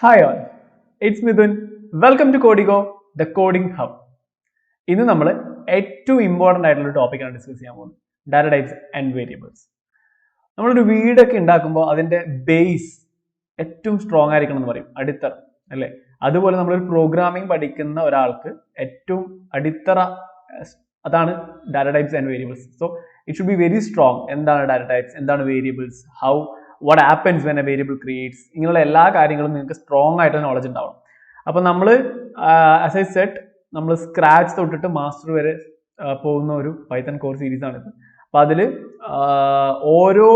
Hi all, it's Midhun. Welcome to Codigo, the Coding Hub. ഇന്ന് നമ്മൾ ഏറ്റവും important ആയിട്ടുള്ള ടോപ്പിക്കാണ് ഡിസ്കസ് ചെയ്യാൻ പോകുന്നത്, ഡാറ്റ ടൈപ്സ് ആൻഡ് വേരിയബിൾസ്. നമ്മളൊരു വീടൊക്കെ ഉണ്ടാക്കുമ്പോൾ അതിൻ്റെ ബേസ് ഏറ്റവും സ്ട്രോങ് ആയിരിക്കണം എന്ന് പറയും, അടിത്തറ അല്ലേ? അതുപോലെ നമ്മളൊരു പ്രോഗ്രാമിംഗ് പഠിക്കുന്ന ഒരാൾക്ക് ഏറ്റവും അടിത്തറ അതാണ് data types and variables. So it should be very strong. എന്താണ് ഡാറ്റ ടൈപ്സ്, എന്താണ് variables, how what happens when A variable creates, ഇങ്ങനെയുള്ള എല്ലാ കാര്യങ്ങളും നിങ്ങൾക്ക് സ്ട്രോങ് ആയിട്ട് നോളജ് ഉണ്ടാവണം. അപ്പോൾ നമ്മൾ ആസ് ഐ സെറ്റ് നമ്മൾ സ്ക്രാച്ച് തൊട്ടിട്ട് മാസ്റ്റർ വരെ പോകുന്ന ഒരു പൈത്തൺ കോർ സീരീസ് ആണിത്. അപ്പോൾ അതിൽ ഓരോ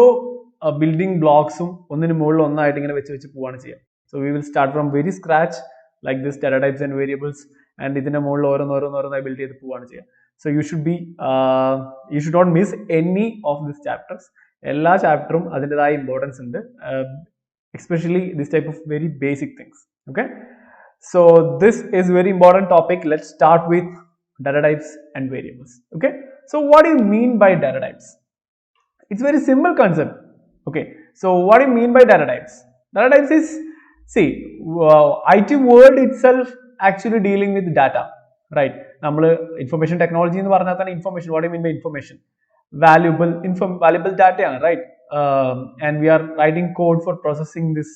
ബിൽഡിംഗ് ബ്ലോക്സും ഒന്നിന് മുകളിൽ ഒന്നായിട്ട് ഇങ്ങനെ വെച്ച് പോവാണ് ചെയ്യുക. So we will start from very scratch like this data types and variables, and ഇതിൻ്റെ മുകളിൽ ഓരോന്നോരോന്നായി ബിൽഡ് ചെയ്ത് പോവാണ് ചെയ്യുക. So you should not miss any of this chapters. എല്ലാ ചാപ്റ്ററും അതിൻ്റെതായ ഇമ്പോർട്ടൻസ് ഉണ്ട്, especially this type of very basic things. Okay, so this is very important topic. Let's start with data types and variables. Okay, so what do you mean by data types? It's very simple concept. Okay, so what do you mean by data types? Data types is, see, IT world itself actually dealing with data, right? നമ്മൾ information technology എന്ന് പറഞ്ഞാൽ തന്നെ information, what do you mean by information? Valuable data ആണ്, right? And we are writing code for processing this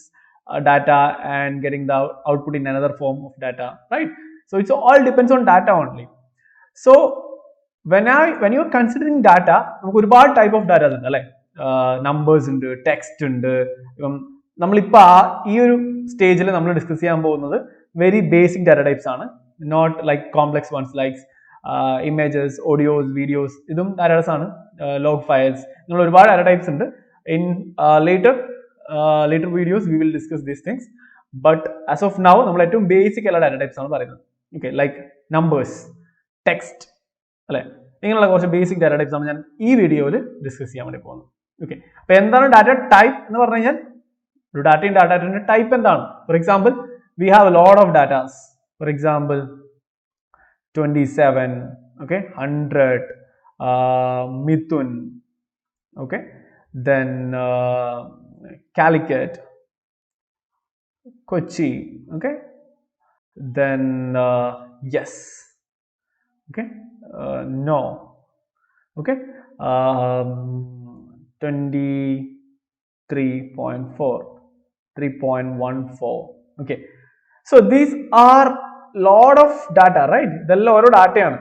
data and getting the output in another form of data, right? So it's all depends on data only. So when you are considering data, നമുക്ക് ഒരുപാട് type of datas ഉണ്ട് അല്ലേ? Numbers ഉണ്ട്, text ഉണ്ട്. ഇപ്പം നമ്മളിപ്പോൾ ഈ ഒരു സ്റ്റേജിൽ നമ്മൾ ഡിസ്കസ് ചെയ്യാൻ പോകുന്നത് വെരി ബേസിക് ഡാറ്റ ടൈപ്സ് ആണ്, not like complex ones likes images, audios, videos. ഇതും ഡാറ്റാസ് ആണ്, ലോഗ് ഫയൽസ്, നിങ്ങൾ ഒരുപാട് ഡാറ്റ ടൈപ്സ് ഉണ്ട്. In later videos we will discuss these things, but as of now നമ്മൾ ഏറ്റവും ബേസിക് എല്ലാ ഡാറ്റ ടൈപ്സ് ആണ് പറയുന്നത്. ഓക്കെ, ലൈക്ക് നമ്പേഴ്സ്, ടെക്സ്റ്റ് അല്ലെ, ഇങ്ങനെയുള്ള കുറച്ച് ബേസിക് ഡാറ്റ ടൈപ്സ് ആണ് ഞാൻ ഈ വീഡിയോയിൽ ഡിസ്കസ് ചെയ്യാൻ വേണ്ടി പോകുന്നത്. ഓക്കെ, അപ്പോൾ എന്താണ് ഡാറ്റ ടൈപ്പ് എന്ന് പറഞ്ഞു കഴിഞ്ഞാൽ, ഒരു ഡാറ്റയും ഡാറ്റയുടെ ടൈപ്പ് എന്താണ്? For example V have a lot of datas. For example 27, okay, 100, Mithun, okay, then Calicut, Kochi, okay, then yes, okay, no, okay, 23.4, 3.14, okay. So these are lot of data, right? ഇതെല്ലാം ഓരോ ഡാറ്റയാണ്.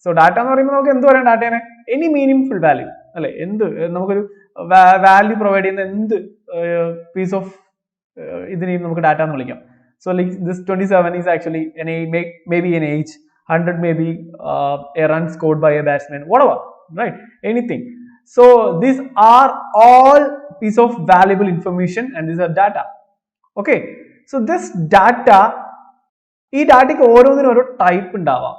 So data എന്ന് പറയുമ്പോൾ നമുക്ക് എന്ത് പറയാം? ഡാറ്റേനെ any meaning value അല്ലെ, എന്ത് നമുക്കൊരു വാല്യൂ പ്രൊവൈഡ് ചെയ്യുന്ന എന്ത് പീസ് ഓഫ് ഇതിനെയും നമുക്ക് ഡാറ്റ എന്ന് വിളിക്കാം. So like this 27 is actually may be an age, 100 may be a run scored by a batsman, whatever, right? Anything. So these are all piece of valuable information and these are data. Okay, so this data, ഈ ഡാറ്റയ്ക്ക് ഓരോന്നിനും ഓരോ type ഉണ്ടാവാം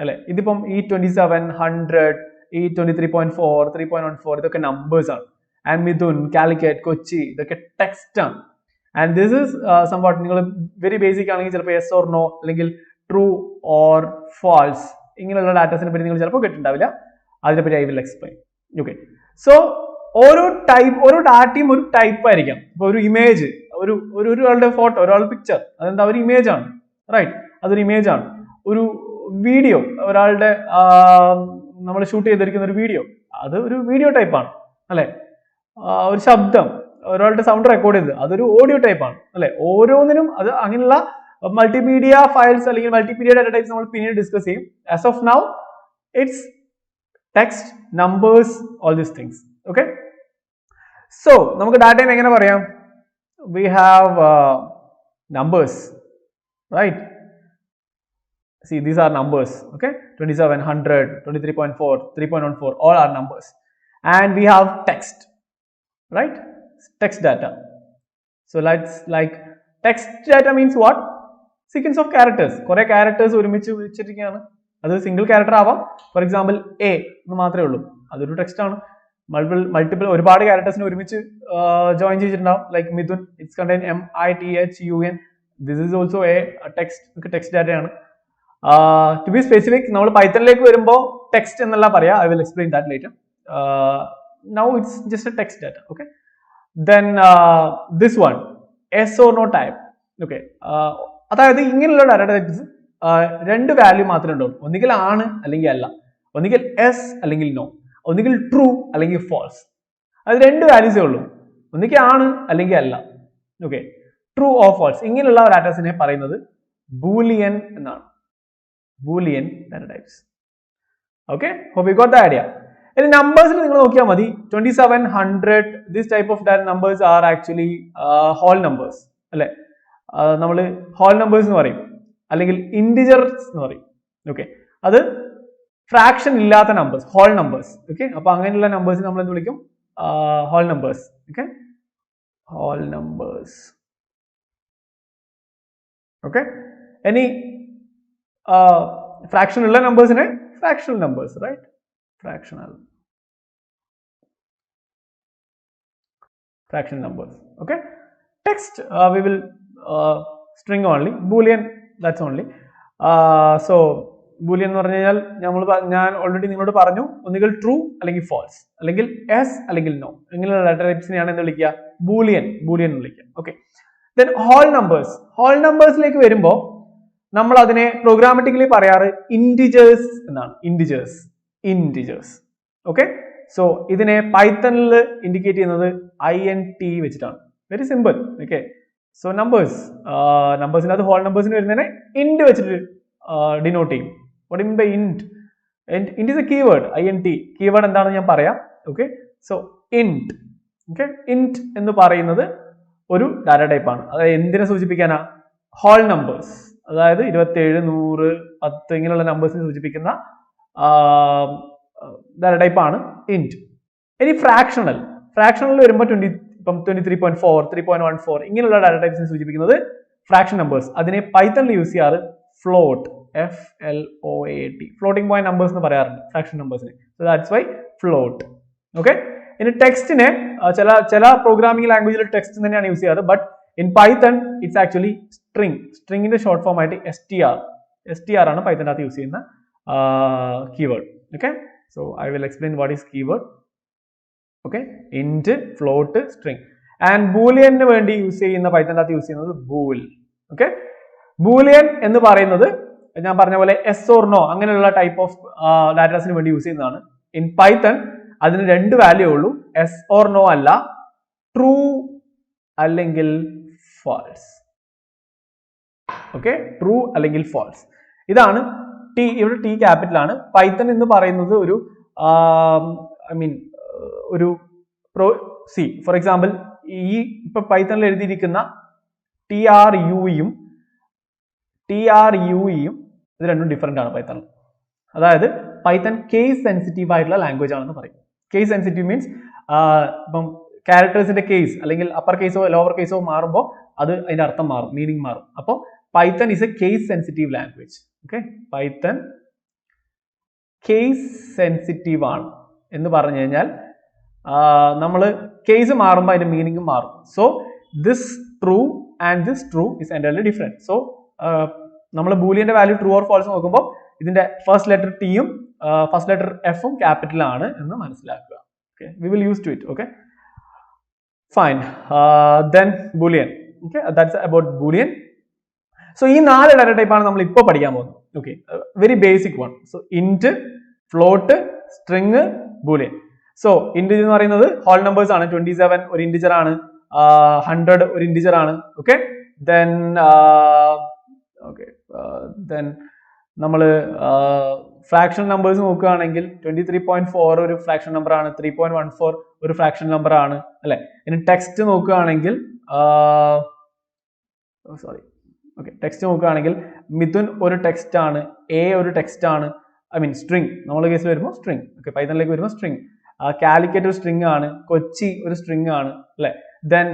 അല്ലെ. ഇതിപ്പം ഈ 27, 100, ഈ 23.4, 3.14 ഇതൊക്കെ നമ്പേഴ്സ് ആണ്. ആൻഡ് മിഥുൻ, കാലിക്കറ്റ്, കൊച്ചി ഇതൊക്കെ ടെക്സ്റ്റ് ആണ്. ആൻഡ് ദിസ് ഇസ് സംവാട്ട്, നിങ്ങൾ വെരി ബേസിക് ആണെങ്കിൽ ചിലപ്പോൾ യെസ് ഓർ നോ അല്ലെങ്കിൽ ട്രൂ ഓർ ഫാൾസ് ഇങ്ങനെയുള്ള ഡാറ്റാസിനെ പറ്റി നിങ്ങൾ ചിലപ്പോൾ കേട്ടിട്ടുണ്ടാവില്ല. അതിനെപ്പറ്റി I will explain. Okay, so ഓരോ ഡാറ്റയും ഒരു ടൈപ്പ് ആയിരിക്കാം. ഇപ്പൊ ഒരു ഇമേജ്, ഒരാളുടെ ഫോട്ടോ, ഒരാളുടെ പിക്ചർ, അതെന്താ ഒരു ഇമേജ് ആണ്, റൈറ്റ്? അതൊരു ഇമേജ് ആണ്. ഒരു വീഡിയോ, ഒരാളുടെ നമ്മൾ ഷൂട്ട് ചെയ്തിരിക്കുന്ന ഒരു വീഡിയോ, അത് ഒരു വീഡിയോ ടൈപ്പാണ് അല്ലെ. ഒരു ശബ്ദം, ഒരാളുടെ സൗണ്ട് റെക്കോർഡ് ചെയ്തത്, അതൊരു ഓഡിയോ ടൈപ്പാണ് അല്ലെ. ഓരോന്നിനും അത് അങ്ങനെയുള്ള മൾട്ടിമീഡിയ ഫയൽസ് അല്ലെങ്കിൽ മൾട്ടിമീഡിയ ഡാറ്റ ടൈപ്സ് നമ്മൾ പിന്നീട് ഡിസ്കസ് ചെയ്യും. As of now it's text, numbers, all these things. Okay, so നമുക്ക് ഡാറ്റയെ എങ്ങനെ പറയാം? We have numbers, right? See, these are numbers, okay? 27, 100, 23.4, 3.14, all are numbers. And we have text, right? Text data. So let's like text data means what? Sequence of characters. Kore characters ഒരുമിച്ച് വെച്ചിരിക്കുകയാണ്. അത് single character ആവാം. For example A എന്ന് മാത്രമേ ഉള്ളൂ, അതൊരു text ആണ്. Multiple ഒരുപാട് ക്യാരക്ടേഴ്സിനെ ഒരുമിച്ച് ജോയിൻ ചെയ്തിട്ടുണ്ടാവും. Like Mithun, it's contain MITHUN. This is also a text data ആണ്. To be specific, നമ്മൾ പൈത്തണിലേക്ക് വരുമ്പോൾ ടെക്സ്റ്റ് എന്നല്ല പറയാ. I will explain that later. Now it's just a text data. Okay, then this one, yes or no type. Okay, അതായത് ഇങ്ങനെയുള്ള data types രണ്ട് value മാത്രമേ ഉണ്ടാവും. ഒന്നുകിൽ ആണ് അല്ലെങ്കിൽ അല്ല, ഒന്നുകിൽ എസ് അല്ലെങ്കിൽ നോ, ഒന്നുകിൽ ട്രൂ അല്ലെങ്കിൽ ഫോൾസ്. അത് രണ്ട് വാല്യൂസേ ഉള്ളൂ, ഒന്നുകിൽ ആണ് അല്ലെങ്കിൽ അല്ല. Okay, true or false. ഇങ്ങനെയുള്ള ഡാറ്റാസിനെ പറയുന്നത് ബൂലിയൻ എന്നാണ്, boolean data types. Okay, hope you got the idea. ഇനി നമ്പേഴ്സിൽ നിങ്ങൾ നോക്കിയാൽ മതി. 27, 100 this type of data numbers are actually whole numbers അല്ലെ. നമ്മൾ ഹോൾ നമ്പേഴ്സ് എന്ന് പറയും, അല്ലെങ്കിൽ ഇന്റിജേഴ്സ് എന്ന് പറയും. ഓക്കെ, അത് ഫ്രാക്ഷൻ ഇല്ലാത്ത നമ്പേഴ്സ്, ഹോൾ നമ്പേഴ്സ്. ഓക്കെ, അപ്പൊ അങ്ങനെയുള്ള നമ്പേഴ്സ് നമ്മൾ എന്ത് വിളിക്കും? Whole numbers. Okay, whole numbers. Okay, ഇനി ഫ്രാക്ഷൻ ഉള്ള നമ്പേഴ്സിനെ fractional numbers, right? Fractional numbers. Okay, text we will string only, boolean that's only. So boolean എന്ന് പറഞ്ഞു കഴിഞ്ഞാൽ ഞാൻ ഓൾറെഡി നിങ്ങളോട് പറഞ്ഞു, ഒന്നുകിൽ ട്രൂ അല്ലെങ്കിൽ ഫോൾസ്, അല്ലെങ്കിൽ എസ് അല്ലെങ്കിൽ നോ. ഇങ്ങനെയുള്ള ഡാറ്റ ടൈപ്സിനെയാണ് എന്ത് വിളിക്കുക? ബൂലിയൻ എന്ന് വിളിക്കുക. Okay, then whole numbers. Whole നമ്പേഴ്സിലേക്ക് വരുമ്പോൾ നമ്മൾ അതിനെ പ്രോഗ്രാമാറ്റിക്കലി പറയാറ് ഇന്റിജേഴ്സ് എന്നാണ്. ഇന്റിജേഴ്സ്. ഓക്കെ, സോ ഇതിനെ പൈത്തണിൽ ഇൻഡിക്കേറ്റ് ചെയ്യുന്നത് INT വെച്ചിട്ടാണ്. Very simple. ഓക്കെ, സോ നമ്പേഴ്സിനകത്ത് ഹോൾ നമ്പേഴ്സിന് വരുന്നതിനെ ഇൻഡ് വെച്ചിട്ട് ഡിനോട്ട് ചെയ്യും. വാട്ട് മീൻ ബൈ ഇൻഡ്? ഇൻഡ് is A keyword. INT keyword എന്താണെന്ന് ഞാൻ പറയാം. ഓക്കെ, സോ ഇൻഡ്. ഓക്കെ, ഇൻഡ് എന്ന് പറയുന്നത് ഒരു ഡാറ്റ ടൈപ്പ് ആണ്. അതായത് എന്തിനെ സൂചിപ്പിക്കാനാ? ഹോൾ നമ്പേഴ്സ്, അതായത് 27, 100, 10 ഇങ്ങനെയുള്ള നമ്പേഴ്സിനെ സൂചിപ്പിക്കുന്ന ഡാറ്റ ടൈപ്പ് ആണ് ഇൻറ്റ്. ഇനി ഫ്രാക്ഷണൽ വരുമ്പോൾ 23.4, 3.14 ഇങ്ങനെയുള്ള ഡാറ്റ ടൈപ്സിനെ സൂചിപ്പിക്കുന്നത് ഫ്രാക്ഷൻ നമ്പേഴ്സ്. അതിനെ പൈത്തണിൽ യൂസ് ചെയ്യാറ് float, FLOAT, floating point numbers എന്ന് പറയാറുണ്ട് ഫ്രാക്ഷൻ നമ്പേഴ്സിനെ. So that's why float. Okay, ഇനി ടെക്സ്റ്റിനെ ചില പ്രോഗ്രാമിംഗ് ലാംഗ്വേജിൽ ടെക്സ്റ്റ് തന്നെയാണ് യൂസ് ചെയ്യാറ്, but in Python it's actually സ്ട്രിങ്ങിന്റെ ഷോർട്ട് ഫോം ആയിട്ട് STR ആണ് പൈത്തണിനകത്ത് യൂസ് ചെയ്യുന്ന keyword. Okay, so I will explain what is keyword. Okay, int, float, string. And boolean ന് വേണ്ടി യൂസ് ചെയ്യുന്ന പൈത്തണിനകത്ത് യൂസ് ചെയ്യുന്നത് bool. Okay, boolean എന്ന് പറയുന്നത് ഞാൻ പറഞ്ഞ പോലെ yes or no അങ്ങനെയുള്ള ടൈപ്പ് ഓഫ് ഡാറ്റാസിന് വേണ്ടി യൂസ് ചെയ്യുന്നതാണ്. ഇൻ പൈത്തൺ അതിന് രണ്ട് വാല്യൂ ഉള്ളൂ, yes or no അല്ല, ട്രൂ അല്ലെങ്കിൽ ഫാൾസ്. ഓക്കെ, ട്രൂ അല്ലെങ്കിൽ ഫാൾസ്. ഇതാണ് ഇവിടെ T ക്യാപിറ്റൽ ആണ്. പൈത്തൺ എന്ന് പറയുന്നത് ഒരു ഒരു ഫോർ എക്സാമ്പിൾ ഈ ഇപ്പൊ പൈത്തണിൽ എഴുതിയിരിക്കുന്ന TRUയും ഇത് രണ്ടും ഡിഫറെന്റ് ആണ് പൈത്തണിൽ. അതായത് പൈത്തൺ കേസ് സെൻസിറ്റീവ് ആയിട്ടുള്ള ലാംഗ്വേജ് ആണെന്ന് പറയും. കേസ് സെൻസിറ്റീവ് മീൻസ് ഇപ്പം ക്യാരക്ടേഴ്സിന്റെ കേസ് അല്ലെങ്കിൽ അപ്പർ കേസോ ലോവർ കേസോ മാറുമ്പോൾ അത് അതിന്റെ അർത്ഥം മാറും, മീനിങ് മാറും. അപ്പോൾ Python is A case sensitive language. Okay, Python case sensitive ആണ് എന്ന് പറഞ്ഞു കഴിഞ്ഞാൽ നമ്മൾ കേസ് മാറുമ്പോൾ അതിന്റെ മീനിങ് മാറും. So this true and this true is entirely different. So നമ്മൾ ബൂലിയന്റെ വാല്യൂ ട്രൂ ഓർ ഫാൾസ് നോക്കുമ്പോൾ ഇതിന്റെ ഫസ്റ്റ് ലെറ്റർ Tയും ഫസ്റ്റ് ലെറ്റർ Fഉം ക്യാപിറ്റൽ ആണ് എന്ന് മനസ്സിലാക്കുക. Okay, we will use to it. Okay, fine. Then Boolean. Okay, that's about Boolean. So ഈ 4 ഡാറ്റ ടൈപ്പ് ആണ് നമ്മൾ ഇപ്പോൾ പഠിക്കാൻ പോകുന്നത്. Okay, very basic one. So int, float, string, Boolean. So integer എന്ന് പറയുന്നത് ഹോൾ നമ്പേഴ്സ് ആണ്. 27 ഒരു ഇൻറ്റിജർ ആണ്, 100 ഒരു ഇൻറ്റിജർ ആണ്. ഓക്കെ, ദെൻ നമ്മൾ ഫ്രാക്ഷൻ നമ്പേഴ്സ് നോക്കുകയാണെങ്കിൽ 23.4 ഒരു ഫ്രാക്ഷൻ നമ്പർ ആണ്, 3.14 ഒരു ഫ്രാക്ഷൻ നമ്പർ ആണ് അല്ലെ. ഇനി ടെക്സ്റ്റ് നോക്കുകയാണെങ്കിൽ ടെക്സ്റ്റ് നോക്കുകയാണെങ്കിൽ മിഥുൻ ഒരു ടെക്സ്റ്റ് ആണ്, A ഒരു ടെക്സ്റ്റ് ആണ്, സ്ട്രിങ് നമ്മുടെ കേസിൽ വരുമ്പോൾ സ്ട്രിങ്. ഓക്കെ, പൈത്തണിലേക്ക് വരുമ്പോൾ സ്ട്രിങ്. കാലിക്കറ്റ് ഒരു സ്ട്രിങ് ആണ്, കൊച്ചി ഒരു സ്ട്രിങ് ആണ് അല്ലെ. ദെൻ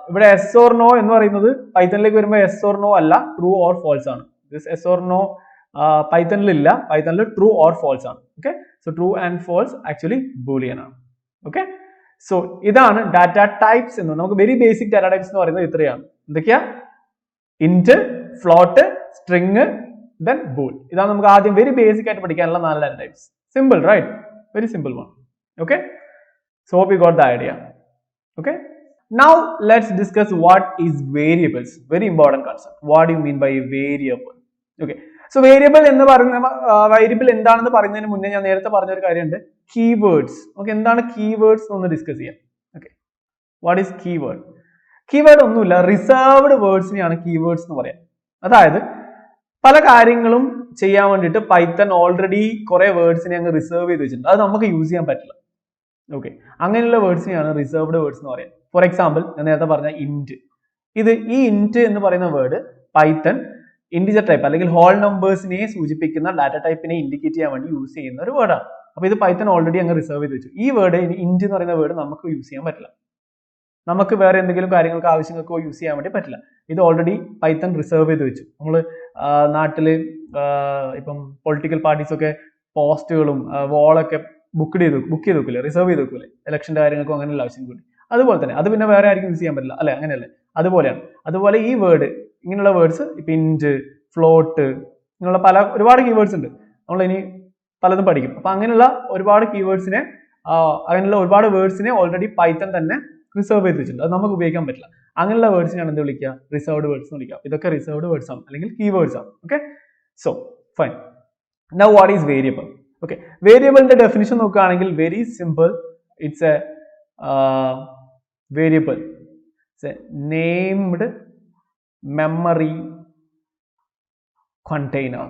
ഇവിടെ yes or no എന്ന് പറയുന്നത് പൈത്തണിലേക്ക് വരുമ്പോൾ yes or no അല്ല, ട്രൂ ഓർ ഫോൾസ് ആണ്. yes or no പൈത്തണിൽ ഇല്ല, പൈത്തണിൽ ട്രൂ ഓർ ഫോൾസ് ആണ്. Okay, so true and false actually boolean ആണ്. ഓക്കെ, സോ ഇതാണ് ഡാറ്റ ടൈപ്സ് എന്ന്. നമുക്ക് വെരി ബേസിക് ഡാറ്റ ടൈപ്സ് എന്ന് പറയുന്നത് ഇത്രയാണ്. എന്തൊക്കെയാ? Int, float, string, then bool. ഇതാണ് നമുക്ക് ആദ്യം വെരി ബേസിക് ആയിട്ട് പഠിക്കാനുള്ള 4 data types. Simple, right? Very simple one. Okay, so hope you got the idea. Okay, Now let's discuss what is variables. Very important concept. What do you mean by variable? Okay. So variable എന്ന് പറയുന്ന variable എന്താണെന്ന് പറയുന്നതിന് മുന്നേ ഞാൻ നേരത്തെ പറഞ്ഞൊരു കാര്യമുണ്ട്, keywords. Okay, എന്താണ് കീവേഡ്സ് എന്ന് ഡിസ്കസ് ചെയ്യാം. Okay, what is keyword? Keyword ഒന്നുമില്ല, റിസർവ്ഡ് വേർഡ്സിനെയാണ് കീവേഡ്സ് എന്ന് പറയാം. അതായത് പല കാര്യങ്ങളും ചെയ്യാൻ വേണ്ടിയിട്ട് പൈത്തൺ ഓൾറെഡി കുറെ വേർഡ്സിനെ അങ്ങ് റിസർവ് ചെയ്ത് വെച്ചിട്ടുണ്ട്, അത് നമുക്ക് യൂസ് ചെയ്യാൻ പറ്റില്ല. ഓക്കെ, അങ്ങനെയുള്ള വേർഡ്സിനെയാണ് റിസർവ്ഡ് വേർഡ്സ് എന്ന് പറയാം. ഫോർ എക്സാമ്പിൾ, ഞാൻ നേരത്തെ പറഞ്ഞ ഇന്റ്, ഈ ഇന്റ് എന്ന് പറയുന്ന വേർഡ് പൈത്തൺ ഇൻഡിജർ ടൈപ്പ് അല്ലെങ്കിൽ ഹോൾ നമ്പേഴ്സിനെ സൂചിപ്പിക്കുന്ന ഡാറ്റ ടൈപ്പിനെ ഇൻഡിക്കേറ്റ് ചെയ്യാൻ വേണ്ടി യൂസ് ചെയ്യുന്ന ഒരു വേർഡാണ്. അപ്പൊ ഇത് പൈത്തൺ ഓൾറെഡി അങ്ങ് റിസർവ് ചെയ്ത് വെച്ചു. ഈ വേർഡ് ഇന്റ് എന്ന് പറയുന്ന വേർഡ് നമുക്ക് യൂസ് ചെയ്യാൻ പറ്റില്ല, നമുക്ക് വേറെ എന്തെങ്കിലും കാര്യങ്ങൾക്ക് ആവശ്യങ്ങൾക്കോ യൂസ് ചെയ്യാൻ വേണ്ടി പറ്റില്ല. ഇത് ഓൾറെഡി പൈത്തൺ റിസർവ് ചെയ്ത് വെച്ചു. നമ്മൾ നാട്ടില് ഇപ്പം പൊളിറ്റിക്കൽ പാർട്ടീസ് ഒക്കെ പോസ്റ്റുകളും വാളൊക്കെ ബുക്ക് ചെയ്ത് വെക്കൂലേ, റിസർവ് ചെയ്ത് വെക്കൂലേ, ഇലക്ഷന്റെ കാര്യങ്ങൾക്കും അങ്ങനെയുള്ള ആവശ്യം കൂടി. അതുപോലെ തന്നെ അത് പിന്നെ വേറെ ആർക്കും യൂസ് ചെയ്യാൻ പറ്റില്ല അല്ലെ, അങ്ങനെയല്ലേ? അതുപോലെയാണ്. അതുപോലെ ഈ വേർഡ്, ഇങ്ങനെയുള്ള വേർഡ്സ്, ഇപ്പൊ ഇന്റ്, ഫ്ലോട്ട്, ഇങ്ങനെയുള്ള ഒരുപാട് കീവേഡ്സ് ഉണ്ട്, നമ്മൾ ഇനി പലതും പഠിക്കും. അപ്പൊ അങ്ങനെയുള്ള ഒരുപാട് കീവേഡ്സിനെ, അങ്ങനെയുള്ള ഒരുപാട് വേർഡ്സിനെ ഓൾറെഡി പൈത്തൺ തന്നെ റിസർവ് ചെയ്ത് വെച്ചിട്ടുണ്ട്, അത് നമുക്ക് ഉപയോഗിക്കാൻ പറ്റില്ല. അങ്ങനെയുള്ള വേർഡ്സിനാണ് എന്ത് വിളിക്കുക? റിസർവ്ഡ് വേർഡ്സ് എന്ന് വിളിക്കുക. ഇതൊക്കെ റിസർവ്ഡ് വേർഡ്സ് ആണ് അല്ലെങ്കിൽ കീവേഡ്സ് ആണ്. Okay, so fine. Now what is variable? Okay, വേരിയബിളിന്റെ ഡെഫിനിഷൻ നോക്കുകയാണെങ്കിൽ very simple. It's a variable, it's a named memory container.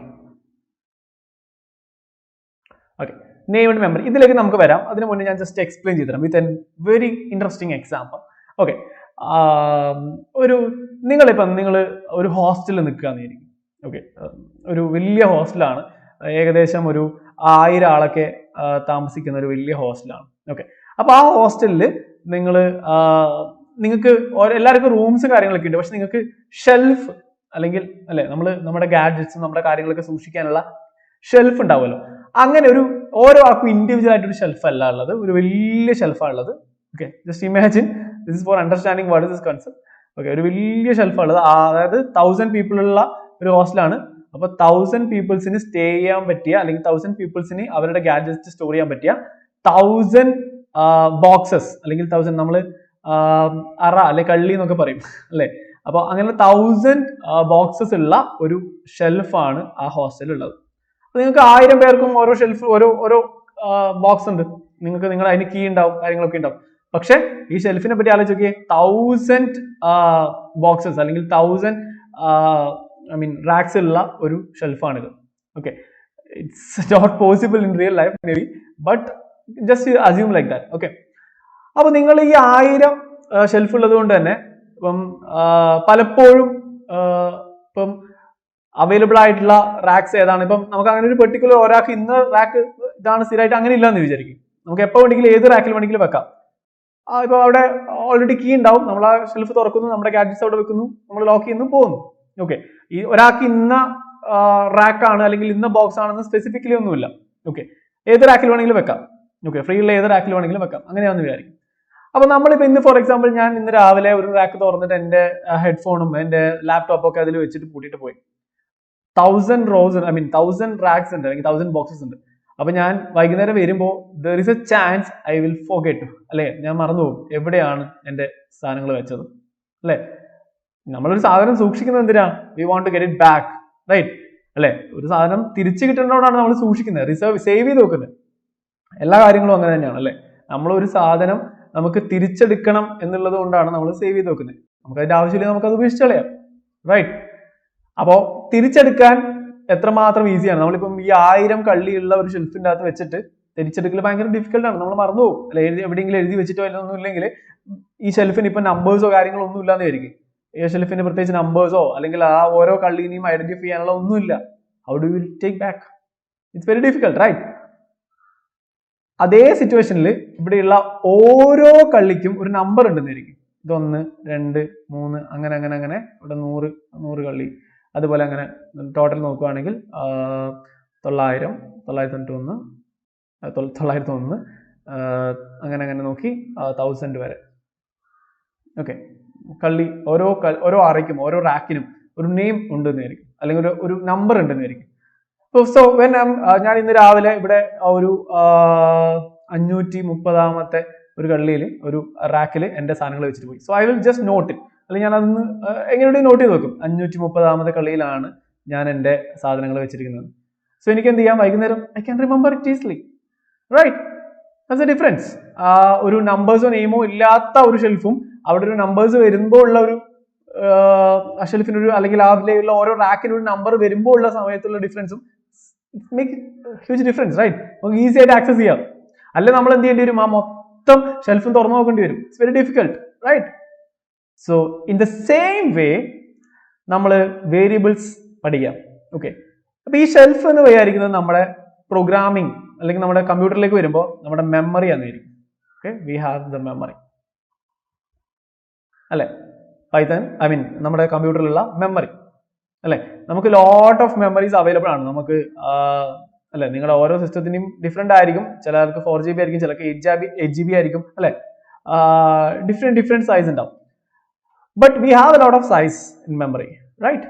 Okay, named memory, ഇതിലേക്ക് നമുക്ക് വരാം. അതിന് മുന്നേ ഞാൻ ജസ്റ്റ് എക്സ്പ്ലെയിൻ ചെയ്തുതരാം with an very interesting example. Okay, നിങ്ങൾ ഒരു ഹോസ്റ്റലിൽ നിൽക്കുകയാണെന്നിരിക്കും. ഓക്കെ, ഒരു വലിയ ഹോസ്റ്റലാണ്, ഏകദേശം ഒരു 1000 ആളൊക്കെ താമസിക്കുന്ന ഒരു വലിയ ഹോസ്റ്റലാണ്. ഓക്കെ, അപ്പൊ ആ ഹോസ്റ്റലിൽ നിങ്ങൾക്ക് എല്ലാവർക്കും റൂംസ് കാര്യങ്ങളൊക്കെ ഉണ്ട്, പക്ഷെ നിങ്ങൾക്ക് ഷെൽഫ് അല്ലെങ്കിൽ അല്ലെ നമ്മുടെ ഗാഡ്ജറ്റ്സ്, നമ്മുടെ കാര്യങ്ങളൊക്കെ സൂക്ഷിക്കാനുള്ള ഷെൽഫ് ഉണ്ടാവുമല്ലോ. അങ്ങനെ ഓരോ ആൾക്കും ഇൻഡിവിജ്വൽ ആയിട്ട് ഒരു ഷെൽഫ് അല്ല ഉള്ളത്, ഒരു വലിയ ഷെൽഫാണ് ഉള്ളത്. Okay, just imagine, this is for understanding what is this concept. Okay, ഒരു വലിയ ഷെൽഫാണ് ഉള്ളത്, അതായത് 1000 പീപ്പിൾ ഉള്ള ഒരു ഹോസ്റ്റലാണ്. അപ്പൊ 1000 പീപ്പിൾസിന് സ്റ്റേ ചെയ്യാൻ പറ്റിയ അല്ലെങ്കിൽ 1000 പീപ്പിൾസിന് അവരുടെ ഗാഡ്ജറ്റ്സ് സ്റ്റോർ ചെയ്യാൻ പറ്റിയ 1000 ബോക്സസ് അല്ലെങ്കിൽ 1000 നമ്മള് അറ അല്ലെ കള്ളി എന്നൊക്കെ പറയും അല്ലെ. അപ്പൊ അങ്ങനെ 1000 ബോക്സസ് ഉള്ള ഒരു ഷെൽഫാണ് ആ ഹോസ്റ്റലിൽ ഉള്ളത്. അപ്പൊ നിങ്ങൾക്ക് 1000 പേർക്കും ഓരോ ഷെൽഫ്, ഓരോ ബോക്സ് ഉണ്ട്, നിങ്ങൾ അതിന് കീ ഉണ്ടാവും, കാര്യങ്ങളൊക്കെ ഉണ്ടാവും. പക്ഷെ ഈ ഷെൽഫിനെ പറ്റി ആലോചിച്ച് നോക്കിയേ, 1000 ബോക്സസ് അല്ലെങ്കിൽ 1000 റാക്സ് ഉള്ള ഒരു ഷെൽഫാണിത്. Okay, it's not possible in real life may be, but just assume like that. Okay, അപ്പൊ നിങ്ങൾ ഈ 1000 ഷെൽഫ് ഉള്ളത് കൊണ്ട് തന്നെ പലപ്പോഴും ഇപ്പം അവൈലബിൾ ആയിട്ടുള്ള റാക്സ് ഏതാണ്? ഇപ്പം നമുക്ക് അങ്ങനെ ഒരു പെർട്ടിക്കുലർ ഒരാൾക്ക് ഇന്ന റാക്ക് ഇതാണ് സ്ഥിരമായിട്ട് അങ്ങനെ ഇല്ലാന്ന് വിചാരിക്കും. നമുക്ക് എപ്പോൾ വേണമെങ്കിലും ഏത് റാക്കിൽ വേണമെങ്കിലും വെക്കാം. ഇപ്പൊ അവിടെ ഓൾറെഡി കീ ഉണ്ടാവും, നമ്മൾ ആ ഷെൽഫ് തുറക്കുന്നു, നമ്മുടെ ഗാഡ്ജറ്റ്സ് അവിടെ വെക്കുന്നു, നമ്മൾ ലോക്ക് ചെയ്യുന്നു, പോകുന്നു. ഓക്കെ, ഈ ഒരാൾക്ക് ഇന്ന റാക്കാണ് അല്ലെങ്കിൽ ഇന്ന ബോക്സ് ആണെന്ന് സ്പെസിഫിക്കലി ഒന്നുമില്ല. ഓക്കെ, ഏത് റാക്കിൽ വേണമെങ്കിലും വെക്കാം. ഓക്കെ, ഫ്രീ ഉള്ള ഏത് റാക്കിൽ വേണമെങ്കിലും വെക്കാം, അങ്ങനെയാണെന്ന് വിചാരിക്കും. അപ്പൊ നമ്മളിപ്പോ ഇന്ന് ഫോർ എക്സാമ്പിൾ ഞാൻ ഇന്ന് രാവിലെ ഒരു റാക്ക് തുറന്നിട്ട് എന്റെ ഹെഡ്ഫോണും എന്റെ ലാപ്ടോപ്പും ഒക്കെ അതിൽ വെച്ചിട്ട് പൂട്ടിയിട്ട് പോയി. 1000 റോസ് 1000 റാക്സ് ഉണ്ട് അല്ലെങ്കിൽ 1000 ബോക്സസ് ഉണ്ട്. അപ്പൊ ഞാൻ വൈകുന്നേരം വരുമ്പോൾ there is A chance I will forget, അല്ലെ, ഞാൻ മറന്നുപോകും എവിടെയാണ് എന്റെ സാധനങ്ങൾ വെച്ചത്, അല്ലെ. നമ്മളൊരു സാധനം സൂക്ഷിക്കുന്നത് എന്തിനാണ്? We want to get it back, right, അല്ലെ. ഒരു സാധനം തിരിച്ചു കിട്ടേണ്ടതുകൊണ്ടാണ് നമ്മൾ സൂക്ഷിക്കുന്നത്, സേവ് ചെയ്ത് വെക്കുന്നത്. എല്ലാ കാര്യങ്ങളും അങ്ങനെ തന്നെയാണ്, അല്ലെ. നമ്മളൊരു സാധനം നമുക്ക് തിരിച്ചെടുക്കണം എന്നുള്ളത് കൊണ്ടാണ് നമ്മൾ സേവ് ചെയ്ത് വെക്കുന്നത്. നമുക്ക് അതിന്റെ ആവശ്യമില്ല, നമുക്ക് അത് ഉപേക്ഷിച്ച് കളയാം, റൈറ്റ്. അപ്പോ തിരിച്ചെടുക്കാൻ എത്രമാത്രം ഈസിയാണ്. നമ്മളിപ്പം ഈ 1000 കള്ളിയുള്ള ഒരു ഷെൽഫിന്റെ അകത്ത് വെച്ചിട്ട് തിരിച്ചെടുക്കൽ ഭയങ്കര ഡിഫിക്കൽട്ടാണ്, നമ്മൾ മറന്നുപോകും, അല്ലെ. എവിടെയെങ്കിലും എഴുതി വെച്ചിട്ടോ ഒന്നും ഇല്ലെങ്കിൽ ഈ ഷെൽഫിന് ഇപ്പൊ നമ്പേഴ്സോ കാര്യങ്ങളോ ഒന്നും ഇല്ലാന്ന് വിചാരിക്കും. ഈ ഷെൽഫിന് പ്രത്യേകിച്ച് നമ്പേഴ്സോ അല്ലെങ്കിൽ ആ ഓരോ കള്ളിനെയും ഐഡന്റിഫൈ ചെയ്യാനുള്ള ഒന്നുമില്ല. How do you take back? It's very difficult, right. അതേ സിറ്റുവേഷനിൽ ഇവിടെയുള്ള ഓരോ കള്ളിക്കും ഒരു നമ്പർ ഉണ്ടെന്നായിരിക്കും. ഇത് 1, 2, 3 അങ്ങനെ അങ്ങനെ അങ്ങനെ ഇവിടെ 100 കള്ളി. അതുപോലെ അങ്ങനെ ടോട്ടൽ നോക്കുകയാണെങ്കിൽ 900, 991, 901 അങ്ങനെ അങ്ങനെ നോക്കി 1000 വരെ. ഓക്കെ, കള്ളി ഓരോ അറയ്ക്കും ഓരോ റാക്കിനും ഒരു നെയിം ഉണ്ടെന്നായിരിക്കും, അല്ലെങ്കിൽ ഒരു നമ്പർ ഉണ്ടെന്നായിരിക്കും. സോ വെൻ ഞാൻ ഇന്ന് രാവിലെ ഇവിടെ ഒരു 530ാമത്തെ ഒരു കള്ളിയിൽ ഒരു റാക്കിൽ എൻ്റെ സാധനങ്ങൾ വെച്ചിട്ട് പോയി. So I will just note it. അല്ലെങ്കിൽ ഞാൻ അതൊന്ന് എങ്ങനെയും നോട്ട് ചെയ്ത് വെക്കും. 530ാമത്തെ കള്ളിയിലാണ് ഞാൻ എൻ്റെ സാധനങ്ങൾ വെച്ചിരിക്കുന്നത്. സോ എനിക്ക് എന്ത് ചെയ്യാം, വൈകുന്നേരം I can remember it easily, right? That's a difference. ഒരു നമ്പേഴ്സോ നെയിമോ ഇല്ലാത്ത ഒരു ഷെൽഫും അവിടെ ഒരു നമ്പേഴ്സ് വരുമ്പോൾ ഉള്ള ഒരു ആ ഷെൽഫിനൊരു അല്ലെങ്കിൽ അതിലുള്ള ഓരോ റാക്കിന് ഒരു നമ്പർ വരുമ്പോൾ ഉള്ള സമയത്തുള്ള ഡിഫറൻസും മേക്ക് ഹ്യൂജ് ഡിഫറൻസ്, റൈറ്റ്? നമുക്ക് ഈസി ആയിട്ട് ആക്സസ് ചെയ്യാം. അല്ലെ നമ്മൾ എന്ത് ചെയ്യേണ്ടി വരും, ആ മൊത്തം ഷെൽഫും തുറന്നു നോക്കേണ്ടി വരും. It's very difficult, right? So in the same way നമ്മൾ വേരിയബിൾസ് പഠിക്കാം. ഓക്കെ, അപ്പൊ ഈ ഷെൽഫ് എന്ന് വിചാരിക്കുന്നത് നമ്മുടെ പ്രോഗ്രാമിംഗ് അല്ലെങ്കിൽ നമ്മുടെ കമ്പ്യൂട്ടറിലേക്ക് വരുമ്പോൾ നമ്മുടെ മെമ്മറി ആയിരിക്കും. Okay, we have the memory അല്ലെ? പൈത്തൺ നമ്മുടെ കമ്പ്യൂട്ടറിലുള്ള മെമ്മറി അല്ലെ? നമുക്ക് ലോട്ട് ഓഫ് മെമ്മറീസ് അവൈലബിൾ ആണ് നമുക്ക് അല്ലെ? നിങ്ങളുടെ ഓരോ സിസ്റ്റത്തിനും ഡിഫറെന്റ് ആയിരിക്കും. ചിലർക്ക് 4GB ആയിരിക്കും, ചിലർക്ക് 8GB ആയിരിക്കും അല്ലെ? ഡിഫറെന്റ് സൈസ് ഉണ്ടാവും. But we have a lot of size in memory, right?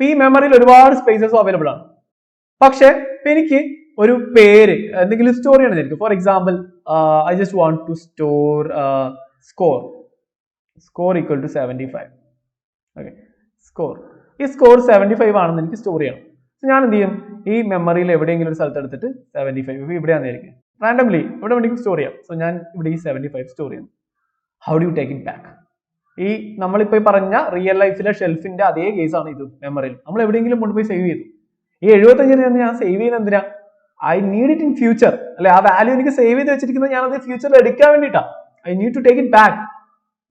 ഈ മെമ്മറിയിൽ ഒരുപാട് സ്പേസസ് അവൈലബിൾ ആണ്. പക്ഷെ എനിക്ക് ഒരു പേര് എന്തെങ്കിലും സ്റ്റോർ ചെയ്യണമെന്നായിരിക്കും. For example, I just want to store score equal to 75. Okay, ഈ സ്കോർ 75 ആണെന്ന് എനിക്ക് സ്റ്റോർ ചെയ്യണം. ഞാൻ എന്ത് ചെയ്യും, ഈ മെമ്മറിയിൽ എവിടെയെങ്കിലും ഒരു സ്ഥലത്ത് എടുത്തിട്ട് 75 ഇവിടെയാണെന്നായിരിക്കും, റാൻഡംലി ഇവിടെ വേണമെങ്കിൽ സ്റ്റോർ ചെയ്യാം. സോ ഞാൻ ഇവിടെ ഈ 75 സ്റ്റോർ ചെയ്യുന്നു. How do you take it back? ഈ നമ്മളിപ്പോ പറഞ്ഞ റിയൽ ലൈഫിലെ ഷെൽഫിന്റെ അതേ കേസാണ് ഇത്. മെമ്മറിയിൽ നമ്മൾ എവിടെയെങ്കിലും കൊണ്ടുപോയി സേവ് ചെയ്തു. ഈ 75 ഞാൻ സേവ് ചെയ്യുന്നത് എന്തിനാ? I need it in future അല്ലെ? ആ വാല്യൂ എനിക്ക് സേവ് ചെയ്ത് വെച്ചിരിക്കുന്നത് ഞാൻ അത് ഫ്യൂച്ചറിൽ എടുക്കാൻ വേണ്ടിയിട്ടാ. I need to take it back.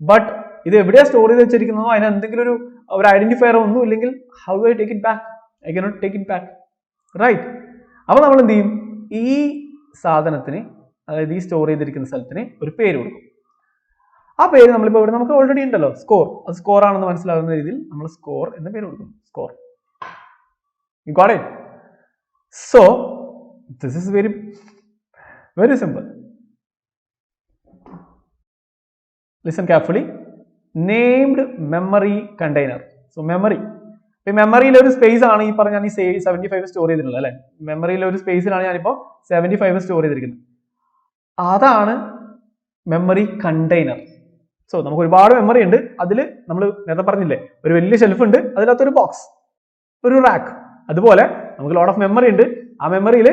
But ഇത് എവിടെയാ സ്റ്റോർ ചെയ്ത് വെച്ചിരിക്കുന്നതോ അതിന് എന്തെങ്കിലും ഒരു ഐഡന്റിഫയറോ ഒന്നും ഇല്ലെങ്കിൽ how I take it back? I cannot take it back, right? അപ്പൊ നമ്മൾ എന്ത് ചെയ്യും, ഈ സാധനത്തിന് അതായത് ഈ സ്റ്റോർ ചെയ്തിരിക്കുന്ന സ്ഥലത്തിന് ഒരു പേര് കൊടുക്കും. ആ പേര് നമ്മളിപ്പോൾ ഇവിടെ നമുക്ക് ഓൾറെഡി ഉണ്ടല്ലോ, സ്കോർ. അത് സ്കോർ ആണെന്ന് മനസ്സിലാകുന്ന രീതിയിൽ നമ്മൾ സ്കോർ എന്ന പേര് കൊടുക്കും. Score. You got it? So this is very simple. Listen carefully. Named memory container. So memory. ഈ മെമ്മറിയിൽ ഒരു സ്പേസ് ആണ് ഈ പറഞ്ഞ ഞാൻ ഈ 75 സ്റ്റോർ ചെയ്തിട്ടുള്ളത് അല്ലെ? മെമ്മറിയിലെ ഒരു സ്പേസിലാണ് ഞാനിപ്പോൾ 75 സ്റ്റോർ ചെയ്തിരിക്കുന്നത്. അതാണ് മെമ്മറി കണ്ടെയ്നർ. സോ നമുക്ക് ഒരുപാട് മെമ്മറി ഉണ്ട്. അതിൽ നമ്മൾ നേരത്തെ പറഞ്ഞില്ലേ, ഒരു വലിയ ഷെൽഫ് ഉണ്ട്, അതിനകത്തൊരു ബോക്സ്, ഒരു റാക്ക്. അതുപോലെ നമുക്ക് ലോട്ട് ഓഫ് മെമ്മറി ഉണ്ട്. ആ മെമ്മറിയിൽ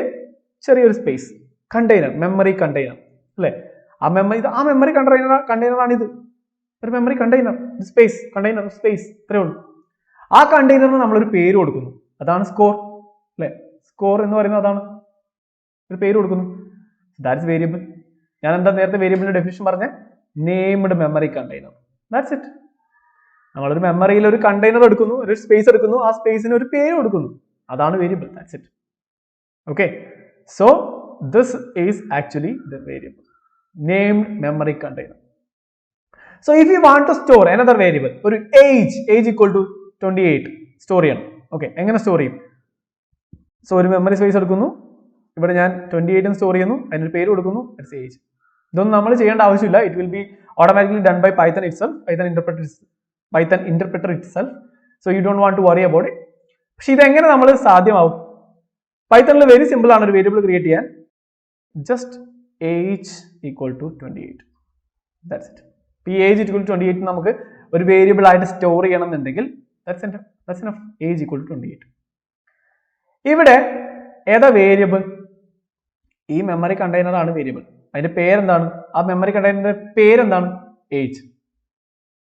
ചെറിയൊരു സ്പേസ്, കണ്ടെയ്നർ, മെമ്മറി കണ്ടെയ്നർ അല്ലെ? ആ മെമ്മറി കണ്ടെയ്നറാണ് ഇത്. ഒരു memory container, space, container, space, ഇത്രയേ ഉള്ളൂ. ആ കണ്ടെയ്നറിന് നമ്മളൊരു പേര് കൊടുക്കുന്നു. അതാണ് സ്കോർ അല്ലെ? സ്കോർ എന്ന് പറയുന്നത് അതാണ്, ഒരു പേര് കൊടുക്കുന്നു. That's variable. ഞാൻ എന്താ നേരത്തെ വേരിയബിളിന്റെ ഡെഫിനിഷൻ പറഞ്ഞ? Named memory container. That's it. നമ്മളൊരു മെമ്മറിയിൽ ഒരു കണ്ടെയ്നർ എടുക്കുന്നു, ഒരു സ്പേസ് എടുക്കുന്നു, ആ സ്പേസിന് ഒരു പേര് കൊടുക്കുന്നു. അതാണ് variable. That's it. Okay, so this is actually the variable, named memory container. So if you want to store another variable, ഒരു ഏജ് ഈക്വൽ ടു 28 സ്റ്റോർ ചെയ്യണം. ഓക്കെ, എങ്ങനെ സ്റ്റോർ ചെയ്യും? സോ ഒരു മെമ്മറി സ്പേസ് എടുക്കുന്നു, ഇവിടെ ഞാൻ 28 സ്റ്റോർ ചെയ്യുന്നു, അതിനൊരു പേര് കൊടുക്കുന്നു, ദാറ്റ്സ് ഏജ്. ഇതൊന്നും നമ്മൾ ചെയ്യേണ്ട ആവശ്യമില്ല. It will be automatically done by Python itself, Python interpreter itself. So you don't want to worry about it. പക്ഷെ ഇതെങ്ങനെ നമ്മൾ സാധ്യമാവും? പൈത്തണിൽ വെരി സിമ്പിൾ ആണ് ഒരു വേരിയബിൾ ക്രിയേറ്റ് ചെയ്യാൻ. Just age equal to 28. That's it. ഈ ഏജ് ഈക്വൽ ടു 28 നമുക്ക് ഒരു വേരിയബിൾ ആയിട്ട് സ്റ്റോർ ചെയ്യണം എന്നുണ്ടെങ്കിൽ that's enough. Age equal to 28. ഇവിടെ ഏതാ വേരിയബിൾ? ഈ മെമ്മറി കണ്ടെയ്നർ ആണ് വേരിയബിൾ. അതിന്റെ പേരെന്താണ്? ആ മെമ്മറി കണ്ടെയ്നറിന്റെ പേരെന്താണ്? Age.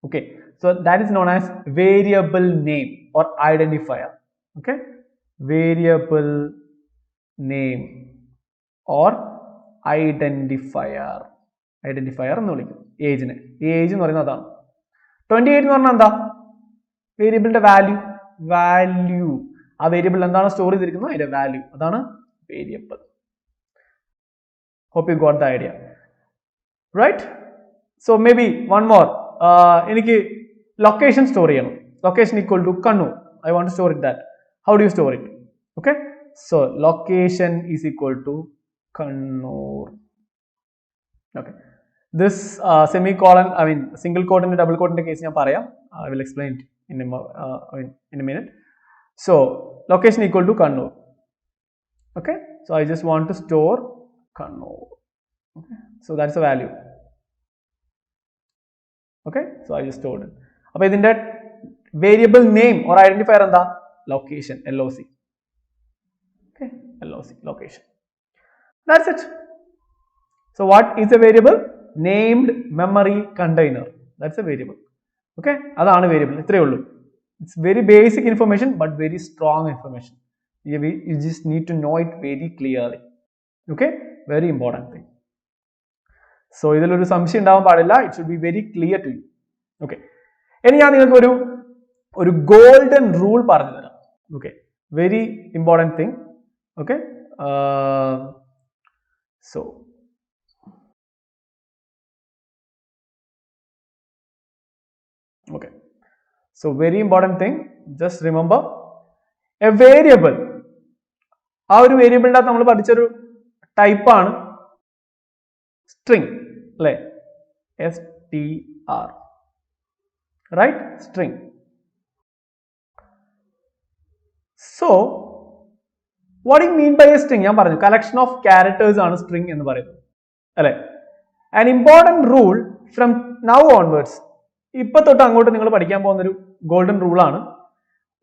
Okay, so that is known as variable name or identifier. Okay, variable name or identifier എന്ന് വിളിക്കും ഏജിനെ. ഈ ഏജ് എന്ന് പറയുന്നത് അതാണ്. 28 എന്ന് പറഞ്ഞാൽ എന്താ? വേരിയബിളിന്റെ വാല്യൂ. ആ വേരിയബിൾ എന്താണ് സ്റ്റോർ ചെയ്തിരിക്കുന്നത്, അതിന്റെ വാല്യൂ, അതാണ് variable. Hope you got the idea, right? So maybe one more. എനിക്ക് ലൊക്കേഷൻ സ്റ്റോർ ചെയ്യണം. Location equal to Kannur. I want to store it that. How do you store it? Okay, so location is equal to Kannur. Okay, this semicolon, single quote and double quote in the case ഞാൻ പറയാം. I will explain it in a minute. So location equal to Kannur. Okay, so I just want to store Kannur. Okay, so that's the value. Okay, so I just stored it. അപ്പോൾ ഇതിന്റെ variable name or identifier എന്താ? Location, LOC. Okay, LOC, location. That's it. So what is a variable? Named memory container. That's a variable. Okay, അതാണ് variable. ഇത്രയേ ഉള്ളൂ. It's very basic information but very strong information. You just need to know it very clearly. Okay, very important thing. So ഇതിലൊരു സംശയം ഉണ്ടാവാൻ പാടില്ല. It should be very clear to you. Okay, ഇനി ഞാൻ നിങ്ങൾക്ക് ഒരു ഗോൾഡൻ റൂൾ പറഞ്ഞു തരാം. Okay, very important thing. Okay, so okay, so very important thing, just remember a variable. ആ ഒരു വേരിയബിളിന്റെ അകത്ത് നമ്മൾ പഠിച്ചൊരു ടൈപ്പ് ആണ് സ്ട്രിംഗ്, അല്ലേ? STR, right? String. So what do you mean by a string? ഞാൻ പറഞ്ഞു collection of characters ആണ് string എന്ന് പറയുന്നത്, അല്ലേ? An important rule from now onwards, ഇപ്പൊ തൊട്ട് അങ്ങോട്ട് നിങ്ങൾ പഠിക്കാൻ പോകുന്ന ഒരു ഗോൾഡൻ റൂൾ ആണ്.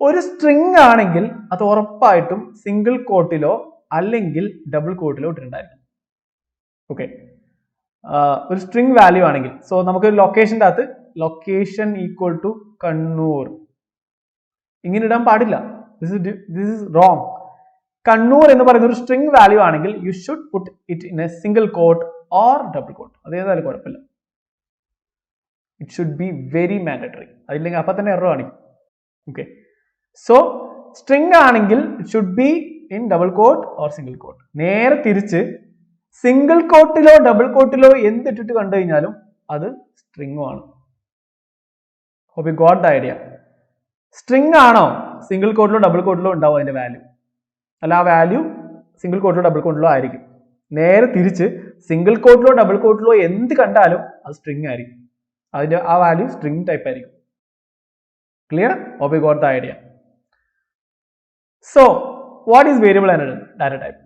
ഒരു സ്ട്രിംഗ് ആണെങ്കിൽ അത് ഉറപ്പായിട്ടും സിംഗിൾ കോട്ടിലോ അല്ലെങ്കിൽ ഡബിൾ കോട്ടിലോ ഇട്ടിട്ടുണ്ടായിരിക്കും. ഓക്കെ, ഒരു സ്ട്രിംഗ് വാല്യൂ ആണെങ്കിൽ, സോ നമുക്ക് ലൊക്കേഷൻ്റെ അകത്ത് ലൊക്കേഷൻ ഈക്വൽ ടു കണ്ണൂർ ഇങ്ങനെ ഇടാൻ പാടില്ല. This is wrong. കണ്ണൂർ എന്ന് പറയുന്ന ഒരു സ്ട്രിംഗ് വാല്യൂ ആണെങ്കിൽ you should put it in a single quote or double quote. അതേതായാലും കുഴപ്പമില്ല. It should be very mandatory. അതില്ലെങ്കിൽ അപ്പം തന്നെ എറർ കാണിക്കും. ഓക്കെ, സോ സ്ട്രിംഗ് ആണെങ്കിൽ it should be in double quote or single quote. നേരെ തിരിച്ച് സിംഗിൾ കോട്ടിലോ ഡബിൾ കോട്ടിലോ എന്തിട്ടിട്ട് കണ്ടു കഴിഞ്ഞാലും അത് സ്ട്രിംഗും ആണ്. Hope you got the idea. String ആണോ സിംഗിൾ കോട്ടിലോ ഡബിൾ കോട്ടിലോ ഉണ്ടാവും അതിന്റെ വാല്യൂ, അല്ല ആ വാല്യൂ സിംഗിൾ കോട്ടിലോ ഡബിൾ കോട്ടിലോ ആയിരിക്കും. നേരെ തിരിച്ച് സിംഗിൾ കോട്ടിലോ ഡബിൾ കോട്ടിലോ എന്ത് കണ്ടാലും അത് സ്ട്രിംഗ് ആയിരിക്കും. അതിന്റെ ആ വാല്യൂ സ്ട്രിംഗ് ടൈപ്പ് ആയിരിക്കും. Clear? Hope you got the idea. So what is variable and data type?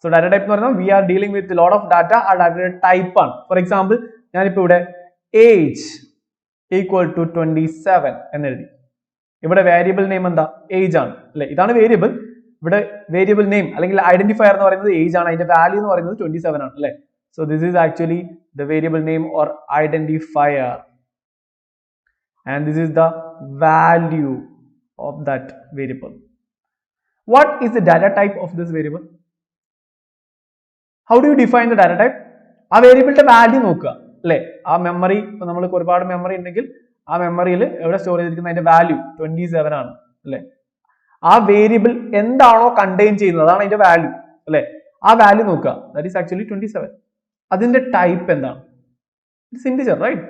So data type എന്ന് പറഞ്ഞാൽ we are dealing with a lot of data. ആ data type ആണ്. For example, ഞാനിപ്പോൾ ഇവിടെ age equal to 27 എന്നെഴുതി. ഇവിടെ variable name എന്താ? Age ആണ്, അല്ലെ? ഇതാണ് വേരിയബിൾ. ഇവിടെ വേരിയബിൾ നെയിം അല്ലെങ്കിൽ ഐഡന്റിഫയർ എന്ന് പറയുന്നത് ഏജ് ആണ്. അതിന്റെ വാല്യൂ എന്ന് പറയുന്നത് 27 ആണ്, അല്ലെ? So this is actually the variable name or identifier, and this is the value of that variable. What is the data type of this variable? How do you define the data type? ആ വേരിയബിളിന്റെ value നോക്കുക, അല്ലെ? ആ memory, ഇപ്പൊ നമ്മൾക്ക് ഒരുപാട് memory ഉണ്ടെങ്കിൽ ആ മെമ്മറിയിൽ എവിടെ സ്റ്റോർ ചെയ്തിരിക്കുന്ന അതിന്റെ വാല്യൂ 27 ആണ്, അല്ലെ? ആ വേരിയബിൾ എന്താണോ കണ്ടെയ്ൻ ചെയ്യുന്നത് അതാണ് അതിന്റെ വാല്യൂ, അല്ലെ? ആ വാല്യൂ നോക്കുക. That is actually 27. അതിന്റെ ടൈപ്പ് എന്താണ്? It's integer, right?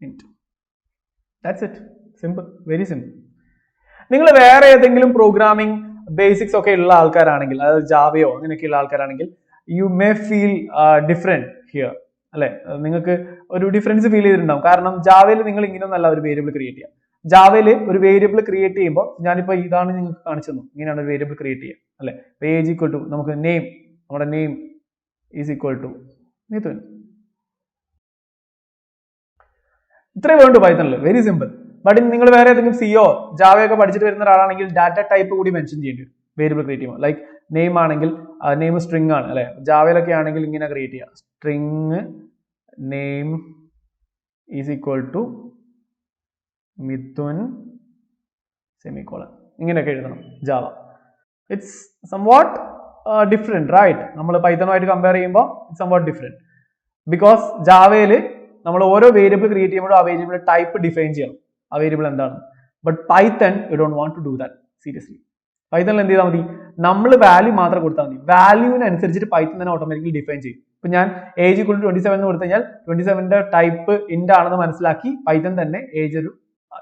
int. That's it. Simple, very simple. നിങ്ങൾ വേറെ ഏതെങ്കിലും പ്രോഗ്രാമിംഗ് ബേസിക്സ് ഒക്കെ ഉള്ള ആൾക്കാരാണെങ്കിൽ, അതായത് ജാവയോ അങ്ങനെയൊക്കെയുള്ള ആൾക്കാരാണെങ്കിൽ you may feel different here, അല്ലെ? നിങ്ങൾക്ക് ഒരു ഡിഫറൻസ് ഫീൽ ചെയ്തിട്ടുണ്ടാവും. കാരണം ജാവയിൽ നിങ്ങൾ ഇങ്ങനെയൊന്നല്ല ഒരു വേരിയബിൾ ക്രിയേറ്റ് ചെയ്യുക. ജാവയിൽ ഒരു വേരിയബിൾ ക്രിയേറ്റ് ചെയ്യുമ്പോൾ ഞാനിപ്പോൾ ഇതാണ് നിങ്ങൾക്ക് കാണിച്ചു തന്നു, ഇങ്ങനെയാണ് ഒരു വേരിയബിൾ ക്രിയേറ്റ് ചെയ്യുക, അല്ലെ? ഏജ് ഈക്വൽ ടു നമുക്ക് നെയിം, നമ്മുടെ name is equal to Mithun. ഇത്രേ വേണ്ടു പൈത്തണിൽ, വെരി സിമ്പിൾ. ബട്ട് നിങ്ങൾ വേറെ ഏതെങ്കിലും സിയോ ജാവയൊക്കെ പഠിച്ചിട്ട് വരുന്ന ഒരാളാണെങ്കിൽ ഡാറ്റ ടൈപ്പ് കൂടി മെൻഷൻ ചെയ്യേണ്ടി വരും വേരിയബിൾ ക്രിയേറ്റ് ചെയ്യുമ്പോൾ. ലൈക്ക് നെയിം ആണെങ്കിൽ നെയിം സ്ട്രിംഗ് ആണ്, അല്ലെ? ജാവയിലൊക്കെ ആണെങ്കിൽ ഇങ്ങനെ ക്രിയേറ്റ് ചെയ്യുക, string name is equal to Mithun semicolon, ഇങ്ങനെയൊക്കെ എഴുതണം Java. It's somewhat different, right? നമ്മൾ പൈത്തണുമായിട്ട് കമ്പയർ ചെയ്യുമ്പോൾ ഇറ്റ്സ് സംവാട്ട് ഡിഫറെന്റ്. ബിക്കോസ് ജാവയിൽ നമ്മൾ ഓരോ വേരിയബിൾ ക്രിയേറ്റ് ചെയ്യുമ്പോഴും ആ വേരിയബിൾ ടൈപ്പ് ഡിഫൈൻ ചെയ്യണം, ആ വേരിയബിൾ എന്താണ്. But python you don't want to do that. Seriously പൈത്തണിൽ എന്ത് ചെയ്താൽ മതി? നമ്മൾ വാല്യൂ മാത്രം കൊടുത്താൽ മതി. വാല്യൂവിനനുസരിച്ചിട്ട് പൈത്തൺ തന്നെ ഓട്ടോമാറ്റിക്കലി ഡിഫൈൻ ചെയ്യും. ഇപ്പൊ ഞാൻ ഏജ് ഈക്വൽ ടു 27 എന്ന് കൊടുത്തു കഴിഞ്ഞാൽ 27ന്റെ ടൈപ്പ് ഇന്റ് ആണെന്ന് മനസ്സിലാക്കി പൈത്തൺ തന്നെ ഏജ് ഒരു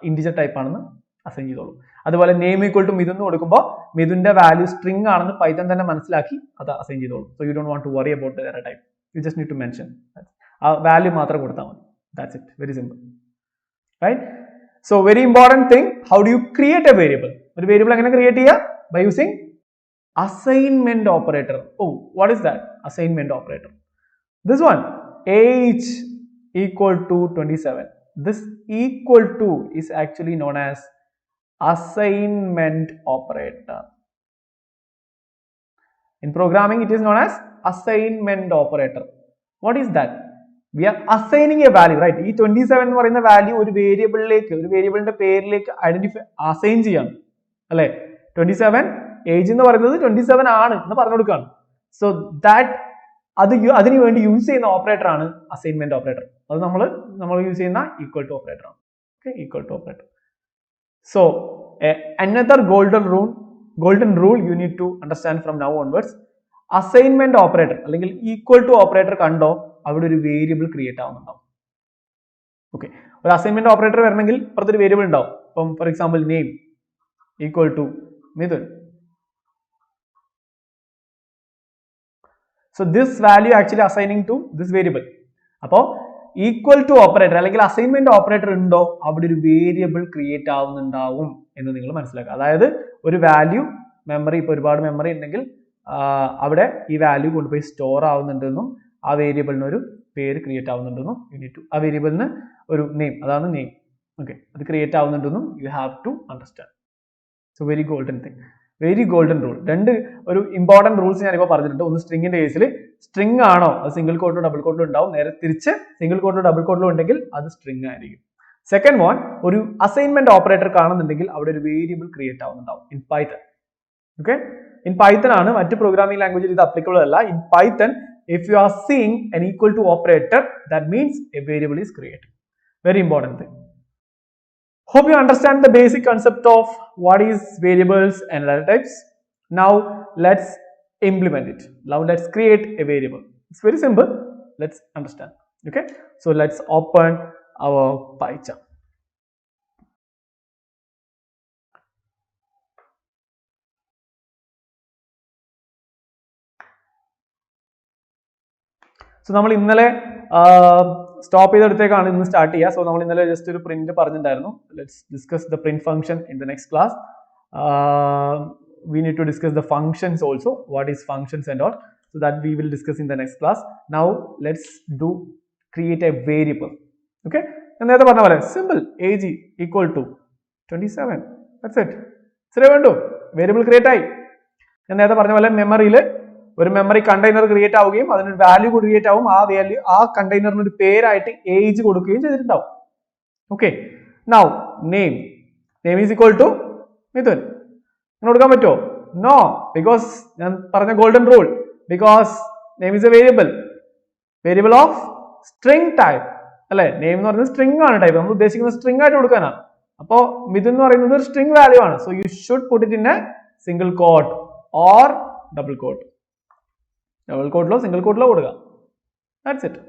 ഇന്റിജർ ടൈപ്പ് ആണെന്ന് അസൈൻ ചെയ്തോളൂ. അതുപോലെ നെയിം ഈക്വൽ ടു മിഥുൻ എന്ന് കൊടുക്കുമ്പോൾ മിഥുന്റെ വാല്യൂ സ്ട്രിംഗ് ആണെന്ന് പൈത്തൺ തന്നെ മനസ്സിലാക്കി അത് അസൈൻ ചെയ്തോളൂ. So you don't want to worry about the type, you just need to mention ആ വാല്യൂ മാത്രം കൊടുത്താൽ മതി. That's it, very simple, right? So very important thing, how do you create a variable? ഒരു variable എങ്ങനെ create ചെയ്യുക? By using assignment operator. Oh, what is that? Assignment operator. This one, age equal to 27. this equal to is actually known as assignment operator. In programming, it is known as assignment operator. What is that? We are assigning a value, right? ഈ 27 എന്ന് പറയുന്ന value ഒരു വേരിയബിളിലേക്ക്, ഒരു വേരിയബിളിന്റെ പേരിലേക്ക് assign ചെയ്യാണ്, അല്ലെ? 27 age എന്ന് പറയുന്നത് 27 ആണ് എന്ന് പറഞ്ഞു കൊടുക്കുകയാണ്. സോ ദാറ്റ് അതിനു വേണ്ടി യൂസ് ചെയ്യുന്ന ഓപ്പറേറ്റർ ആണ് അസൈൻമെന്റ് ഓപ്പറേറ്റർ. അത് നമ്മൾ യൂസ് ചെയ്യുന്ന ഈക്വൽ ടു ഓപ്പറേറ്റർ ആണ്. Okay, equal to operator. So another golden rule you need to understand from now onwards, assignment operator അല്ലെങ്കിൽ ഈക്വൽ ടു ഓപ്പറേറ്റർ കണ്ടോ അവിടെ ഒരു വേരിയബിൾ ക്രിയേറ്റ് ആവുന്നുണ്ടാവും. ഓക്കെ, ഒരു അസൈൻമെന്റ് ഓപ്പറേറ്റർ വരണമെങ്കിൽ അപ്പുറത്തൊരു വേരിയബിൾ ഉണ്ടാവും. ഇപ്പം for example name equal to Mithun. So this value actually assigning to this variable. അപ്പോൾ ഈക്വൽ ടു ഓപ്പറേറ്റർ അല്ലെങ്കിൽ അസൈൻമെന്റ് ഓപ്പറേറ്റർ ഉണ്ടോ അവിടെ ഒരു വേരിയബിൾ ക്രിയേറ്റ് ആവുന്നുണ്ടാവും എന്ന് നിങ്ങൾ മനസ്സിലാക്കുക. അതായത് ഒരു വാല്യൂ മെമ്മറി, ഇപ്പോൾ ഒരുപാട് മെമ്മറി ഉണ്ടെങ്കിൽ അവിടെ ഈ വാല്യൂ കൊണ്ടുപോയി സ്റ്റോർ ആവുന്നുണ്ടെന്നും ആ വേരിയബിളിന് ഒരു പേര് ക്രിയേറ്റ് ആവുന്നുണ്ടെന്നും ആ വേരിയബിളിന് ഒരു നെയിം, അതാണ് നെയിം. ഓക്കെ, അത് ക്രിയേറ്റ് ആവുന്നുണ്ടെന്നും you have to understand. So very golden thing, very golden rule. ഒരു ഇമ്പോർട്ടന്റ് റൂൾസ് ഞാനിപ്പോൾ പറഞ്ഞിട്ടുണ്ട്. ഒന്ന് സ്ട്രിങ്ങിന്റെ കേസിൽ സ്ട്രിങ് ആണോ അത് സിംഗിൾ കോട്ടിലോ ഡബിൾ കോട്ടിലോ ഉണ്ടാവും. നേരെ തിരിച്ച് സിംഗിൾ കോട്ടിലോ ഡബിൾ കോട്ടിലോ ഉണ്ടെങ്കിൽ അത് സ്ട്രിങ് ആയിരിക്കും. സെക്കൻഡ് വൺ, ഒരു അസൈൻമെന്റ് ഓപ്പറേറ്റർ കാണുന്നുണ്ടെങ്കിൽ അവിടെ ഒരു വേരിയബിൾ ക്രിയേറ്റ് ആവുന്നുണ്ടാവും in Python. Okay, in Python ആണ്, മറ്റ് പ്രോഗ്രാമിംഗ് ലാംഗ്വേജിൽ ഇത് അപ്ലിക്കബിൾ അല്ല. In Python if you are seeing an equal to operator, that means a variable is created. Very important thing. Hope you understand the basic concept of what is variables and data types. Now let's implement it. Now let's create a variable. It's very simple. Let's understand. Okay, so let's open our PyCharm. So നമ്മൾ ഇന്നലെ stop ചെയ്തെടുത്തേക്കാണ് ഇന്ന് start ചെയ്യുക. So നമ്മൾ ഇന്നലെ just ഒരു print പറഞ്ഞിട്ടുണ്ടായിരുന്നു. Let's discuss the print function in the next class. We need to discuss the functions also, what is functions and all, so that we will discuss in the next class. Now let's create a variable. Okay, ഞാൻ നേരത്തെ പറഞ്ഞ പോലെ simple, age equal to 27, that's it. ഇത്രേ വേണ്ടു, variable create ആയി. ഞാൻ നേരത്തെ പറഞ്ഞ പോലെ മെമ്മറിയിൽ ഒരു മെമ്മറി കണ്ടെയ്നർ ക്രിയേറ്റ് ആവുകയും അതിനൊരു വാല്യൂ ക്രിയേറ്റ് ആവും. ആ വാല്യൂ ആ കണ്ടെയ്നറിന് ഒരു പേരായിട്ട് ഏജ് കൊടുക്കുകയും ചെയ്തിട്ടുണ്ടാവും. Okay, now name is equal to Mithun കൊടുക്കാൻ പറ്റുമോ? നോ, ബിക്കോസ് ഞാൻ പറഞ്ഞ golden rule, because name is a variable of string type, അല്ലെ? നെയിം എന്ന് പറയുന്നത് സ്ട്രിംഗ് ആണ് ടൈപ്പ്, നമ്മൾ ഉദ്ദേശിക്കുന്നത് സ്ട്രിംഗ് ആയിട്ട് കൊടുക്കാനാണ്. അപ്പോ മിഥുൻ എന്ന് പറയുന്നത് ഒരു സ്ട്രിംഗ് വാല്യൂ ആണ്. So you should put it in a single quote or double quote. Double കോട്ടിലോ സിംഗിൾ കോട്ടിലോ കൊടുക്കുക. That's it.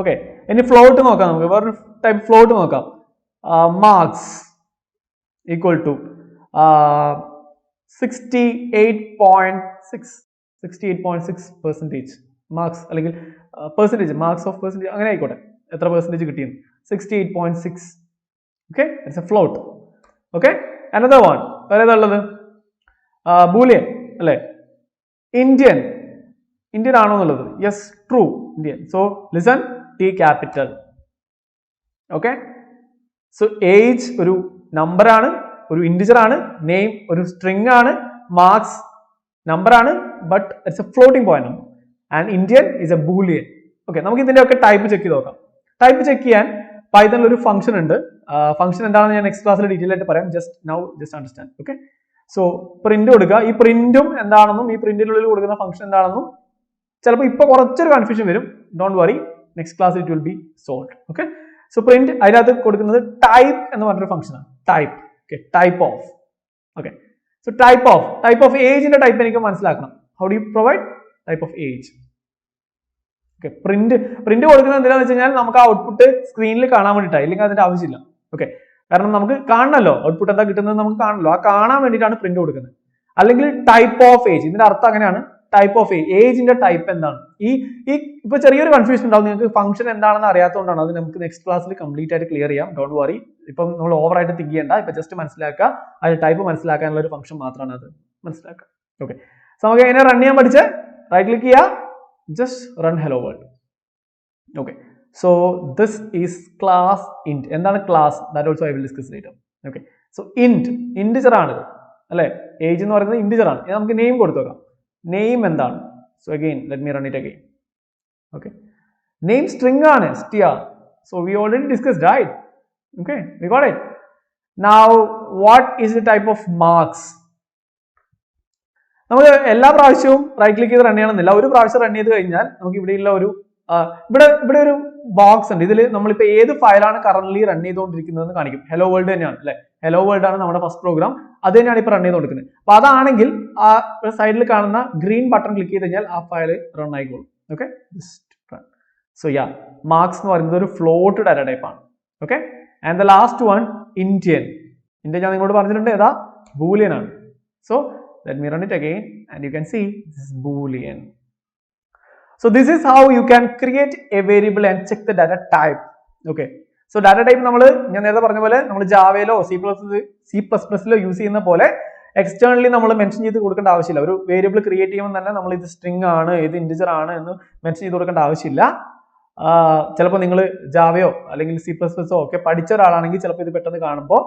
ഓക്കെ, ഇനി ഫ്ലോട്ട് നോക്കാം. നമുക്ക് വേറൊരു ടൈപ്പ് ഫ്ലോട്ട് നോക്കാം. മാർക്സ് ഈക്വൽ ടു 68.6% മാർക്സ്, അല്ലെങ്കിൽ പെർസെൻറ്റേജ്, മാർക്സ് ഓഫ് പെർസെൻറ്റേജ് അങ്ങനെ ആയിക്കോട്ടെ, എത്ര പെർസെൻറ്റേജ് കിട്ടിയെന്ന്. 68.6. Okay, it's a float. Okay, another one, വേറെ ഏതാണുള്ളത്? ബൂലിയൻ, അല്ലേ? ഇന്ത്യൻ ആണോ എന്നുള്ളത്? Yes, true, Indian. So listen, T capital. Okay, so age ഒരു നമ്പർ ആണ്, ഒരു ഇന്റിജർ ആണ്. നെയിം ഒരു സ്ട്രിംഗ് ആണ്. മാർക്സ് നമ്പർ ആണ്, but it's A floating point number. And Indian is A Boolean. Okay, നമുക്ക് ഇതിന്റെ ഒക്കെ ടൈപ്പ് ചെക്ക് ചെയ്ത് നോക്കാം. ടൈപ്പ് ചെക്ക് ചെയ്യാൻ പൈത്തണിൽ ഒരു ഫംഗ്ഷൻ ഉണ്ട്. ഫംഗ്ഷൻ എന്താണെന്ന് ഞാൻ നെക്സ്റ്റ് ക്ലാസ്സിൽ ഡീറ്റെയിൽ ആയിട്ട് പറയാം. Just understand. Okay, so print കൊടുക്കുക. ഈ പ്രിന്റും എന്താണെന്നും ഈ പ്രിന്റിനുള്ളിൽ കൊടുക്കുന്ന ഫംഗ്ഷൻ എന്താണെന്നും ചിലപ്പോൾ ഇപ്പൊ കുറച്ചൊരു കൺഫ്യൂഷൻ വരും. Don't worry, next class it will be solve. Okay, so print അതിനകത്ത് കൊടുക്കുന്നത് ടൈപ്പ് എന്ന് പറഞ്ഞൊരു ഫംഗ്ഷനാണ്. Type, okay, type of. Okay, so type of ഏജിന്റെ ടൈപ്പ് എനിക്ക് മനസ്സിലാക്കണം. How do you provide type of age? Okay, print കൊടുക്കുന്നത് എന്തിനാന്ന് വെച്ച് കഴിഞ്ഞാൽ നമുക്ക് ആ ഔട്ട്പുട്ട് സ്ക്രീനിൽ കാണാൻ വേണ്ടിയിട്ടാണ്, ഇല്ലെങ്കിൽ അതിന്റെ ആവശ്യമില്ല. ഓക്കെ, കാരണം നമുക്ക് കാണണമല്ലോ ഔട്ട്പുട്ട് എന്താ കിട്ടുന്നത്, നമുക്ക് കാണണല്ലോ. ആ കാണാൻ വേണ്ടിയിട്ടാണ് പ്രിന്റ് കൊടുക്കുന്നത്. അല്ലെങ്കിൽ ടൈപ്പ് ഓഫ് ഏജ്, ഇതിന്റെ അർത്ഥം അങ്ങനെയാണ്. ടൈപ്പ് ഓഫ് ഏജിന്റെ ടൈപ്പ് എന്താണ്? ഈ ഇപ്പൊ ചെറിയൊരു കൺഫ്യൂഷൻ ഉണ്ടാവും നിങ്ങൾക്ക്. ഫംഗ്ഷൻ എന്താണെന്ന് അറിയാത്തതുകൊണ്ടാണ്. അത് നമുക്ക് നെക്സ്റ്റ് ക്ലാസ്സിൽ കംപ്ലീറ്റ് ആയിട്ട് ക്ലിയർ ചെയ്യാം. Don't worry. ഇപ്പം നമ്മൾ ഓവർ ആയിട്ട് തിങ്ക് ചെയ്യേണ്ട. ഇപ്പൊ ജസ്റ്റ് മനസ്സിലാക്കുക, അതിന്റെ ടൈപ്പ് മനസ്സിലാക്കാനുള്ള ഒരു ഫംഗ്ഷൻ മാത്രമാണ് അത് മനസ്സിലാക്കുക. ഓക്കെ, സോ നമുക്ക് എങ്ങനെ റൺ ചെയ്യാൻ പഠിച്ച് റൈറ്റ് ക്ലിക്ക് ചെയ്യുക, just run hello world. Okay, so this is class int. എന്താണ് class? That also I will discuss later. Okay, so int integer ആണിത് അല്ലേ? ഏജ് എന്ന് പറയുന്നത് ഇൻറ്റിജർ ആണ്. നമുക്ക് നെയിം കൊടുത്തു നോക്കാം. നെയിം എന്താണ്? So again let me run it again. Okay, name string ആണ്, str. So we already discussed, right? Okay, we got it. Now what is the type of marks? നമുക്ക് എല്ലാ പ്രാവശ്യവും റൈറ്റ് ക്ലിക്ക് ചെയ്ത് run ചെയ്യണമെന്നില്ല. ഒരു പ്രാവശ്യം run ചെയ്ത് കഴിഞ്ഞാൽ നമുക്ക് ഇവിടെയുള്ള ഒരു ഇവിടെ ഒരു ബോക്സ് ഉണ്ട്. ഇതിൽ നമ്മളിപ്പോ ഏത് ഫയലാണ് കറന്റ് റൺ ചെയ്തുകൊണ്ടിരിക്കുന്നതെന്ന് കാണിക്കും. ഹലോ വേൾഡ് തന്നെയാണ് അല്ലെ? ഹലോ വേൾഡ് ആണ് നമ്മുടെ ഫസ്റ്റ് പ്രോഗ്രാം. അത് തന്നെയാണ് ഇപ്പൊ റൺ ചെയ്തുകൊണ്ടിരിക്കുന്നത്. അപ്പൊ അതാണെങ്കിൽ ആ സൈഡിൽ കാണുന്ന ഗ്രീൻ ബട്ടൺ ക്ലിക്ക് ചെയ്ത് കഴിഞ്ഞാൽ ആ ഫയൽ റൺ ആയിക്കോളും. ഓക്കെ, സോ യാ, മാർക്സ് എന്ന് പറയുന്നത് ഒരു ഫ്ലോട്ട് ഡാറ്റ ടൈപ്പ് ആണ്. Okay, and the last one Indian. Indian ഞാൻ നിങ്ങളോട് പറഞ്ഞിട്ടുണ്ട്, ഏതാ? ബൂലിയൻ ആണ്. So let me run it again and you can see this is boolean. So this is how you can create a variable and check the data type. Okay, so data type നമ്മൾ ഞാൻ നേരത്തെ പറഞ്ഞ പോലെ നമ്മൾ ജാവയിലോ C plus പ്ലസിലോ use ചെയ്യുന്ന പോലെ externally നമ്മൾ mention ചെയ്ത് കൊടുക്കേണ്ട ആവശ്യമില്ല. ഒരു വേരിയബിൾ ക്രിയേറ്റ് ചെയ്യുമ്പോൾ തന്നെ നമ്മൾ ഇത് സ്ട്രിംഗ് ആണ്, ഇത് ഇൻറ്റിജർ ആണ് എന്ന് മെൻഷൻ ചെയ്ത് കൊടുക്കേണ്ട ആവശ്യമില്ല. ചിലപ്പോൾ നിങ്ങൾ ജാവയോ അല്ലെങ്കിൽ സി പ്ലസ് പ്ലസോ ഒക്കെ പഠിച്ച ഒരാളാണെങ്കിൽ ചിലപ്പോൾ ഇത് പെട്ടെന്ന് കാണുമ്പോൾ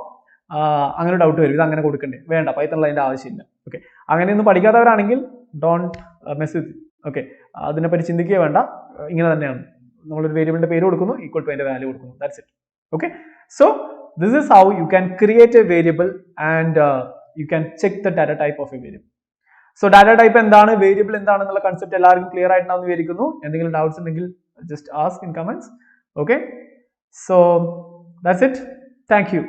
അങ്ങനെ ഡൗട്ട് വരും, ഇത് അങ്ങനെ കൊടുക്കണ്ടേ? വേണ്ട, പൈത്തണിൽ അതിന്റെ ആവശ്യമില്ല. ഓക്കെ, അങ്ങനെയൊന്നും പഠിക്കാത്തവരാണെങ്കിൽ ഡോണ്ട് മെസ് വിത്ത്. ഓക്കെ, അതിനെപ്പറ്റി ചിന്തിക്കുക വേണ്ട. ഇങ്ങനെ തന്നെയാണ്, നമ്മളൊരു വേരിയബിളിന്റെ പേര് കൊടുക്കുന്നു, ഈക്വൽ ടു അതിന്റെ വാല്യൂ കൊടുക്കുന്നു. That's it. Okay, so this is how you can create A variable and you can check the data type of A variable. So data type എന്താണ്, വേരിയബിൾ എന്താണെന്നുള്ള കൺസെപ്റ്റ് എല്ലാവർക്കും ക്ലിയർ ആയിട്ടുണ്ടാവും വിചാരിക്കുന്നു. എന്തെങ്കിലും doubts ഉണ്ടെങ്കിൽ just ask in comments. Okay, so that's it. Thank you.